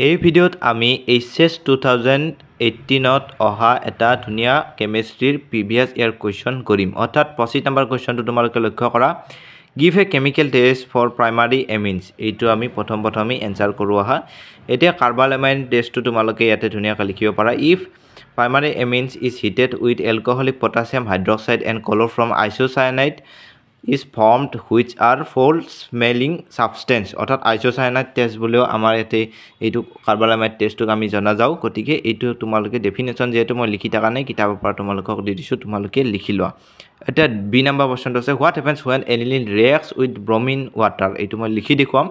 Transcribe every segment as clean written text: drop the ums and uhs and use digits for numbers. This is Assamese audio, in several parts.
এই ভিডিঅ'ত আমি HS 2018ত অহা এটা ধুনীয়া কেমিষ্ট্ৰিৰ প্ৰিভিয়াছ ইয়াৰ কোৱেশ্চন কৰিম অৰ্থাৎ 25 নম্বৰ কোৱেশ্চনটো তোমালোকে লক্ষ্য কৰা give a chemical test for primary amines এইটো আমি প্ৰথমে এনসাৰ কৰো আহা এতিয়া কাৰ্বলামাইন টেষ্টটো তোমালোকে ইয়াতে ধুনীয়াকৈ লিখিব পাৰা if primary amines is heated with alcoholic potassium hydroxide and color from isocyanide is formed which are foul smelling substance অর্থাৎ isocyanide test বলেও আমাৰ এতে এইটো কাৰ্বলামাইন টেষ্টক আমি জনা যাও গতিকে এইটো তোমালোকে ডেফিনেশন যেটো মই লিখি থকা নাই কিতাপৰ পৰা তোমালোকক দি দিছো তোমালোকে লিখি লোৱা এটা বি নম্বৰ প্ৰশ্নটো আছে what happens when aniline reacts with bromine water এইটো মই লিখি দেখুৱাম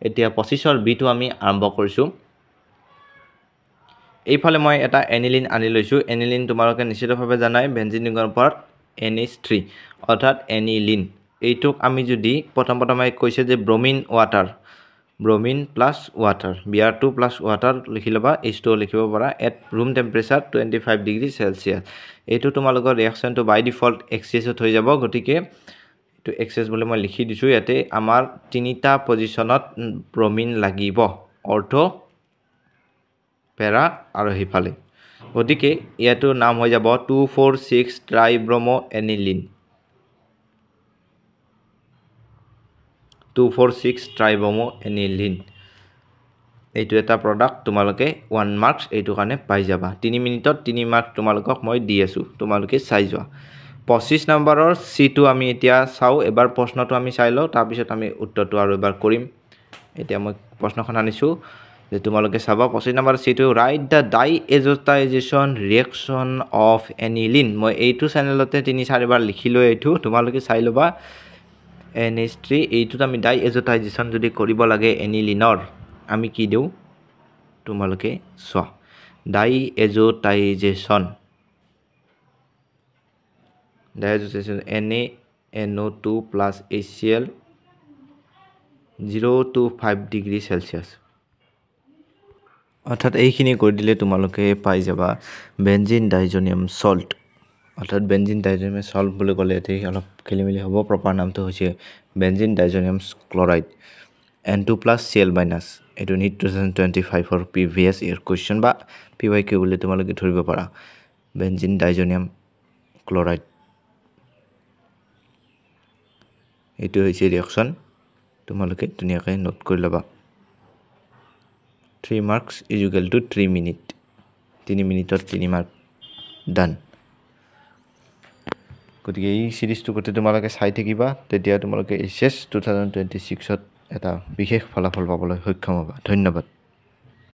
এতিয়া 25 ৰ বি টো আমি আৰম্ভ কৰিছো এইফালে মই এটা এনিলিন আনি লৈছো এনিলিন তোমালোকে নিশ্চিতভাৱে জানাই বেনজিন ৰিঙৰ ওপৰত NH3 অৰ্থাৎ এনিলিন এইটোক আমি যদি প্ৰথমে কৈছে যে bromine water bromine plus water Br2 plus water লিখি লবা H2 লিখিব পাৰা at room temperature 25 degree Celsius এইটো তোমালোকৰ ৰিঅ্যাকশনটো বাই ডিফল্ট এক্সেছত হৈ যাব গতিকে এইটো এক্সেস বুলি মই লিখি দিছো ইয়াতে আমাৰ তিনিটা পজিশনত ব্ৰোমিন লাগিব অৰ্থ পেৰা আৰু হিফালে গতিকে ইয়াটো নাম হৈ যাব 246 ট্ৰাইব্ৰমো এনিলিন 246 ট্ৰাইব্ৰমো এনিলিন এইটো এটা প্ৰডাক্ট তোমালোকে 1 মাৰ্কস এইটো কাৰণে পাই যাবা 3 মিনিটত 3 মাৰ্ক তোমালোকক মই দি আছো তোমালোকে চাই যোৱা 25 নম্বৰৰ C2 আমি এতিয়া চাও এবাৰ প্ৰশ্নটো আমি চাই লও তাৰ পিছত আমি উত্তৰটো আৰু এবাৰ কৰিম এতিয়া মই প্ৰশ্নখন আনিছো যে তোমালোকে চাবা 25 number C2 right the diazotization reaction of aniline মই এইটো চেনেলতে 3-4 বাৰ লিখিলো এইটো তোমালোকে চাই লবা NH3 এইটো আমি ডাইএজোটাইজেশন যদি কৰিব লাগে এনিলিনৰ আমি কি দেউ তোমালোকে চোৱা ডাইএজোটাইজেশন NaNO2 plus HCl 0 to 5 degree Celsius অৰ্থাৎ এইখিনি কৰি দিলে তোমালোকে পাই যাবা বেনজিন ডাইজোনিয়াম সল্ট অর্থাৎ বেনজিন ডাইজোনিয়াম সল্ট বুলি ক'লে এতে অলপ খেলিমেলি হ'ব প্ৰপাৰ নামটো হৈছে benzene diazonium chloride N2 plus Cl minus এটো NEET 2025 for previous year question বা PYQ বুলি তোমালোকে ধৰিব পাৰা বেনজিন ডাইজোনিয়াম ক্লোৰাইড এটো হৈছে ৰিঅ্যাকশন তোমালোকে ধুনীয়াকৈ নোট কৰি লবা 3 marks is equal to 3 minute 3 মিনিটত 3 মাৰ্ক ডান গতিকে এই সিৰিজটো গতে তোমালোকে চাই থাকিবা তেতিয়া তোমালোকে HS 2026ত এটা বিশেষ ফলাফল পাবলৈ সক্ষম হ'বা ধন্যবাদ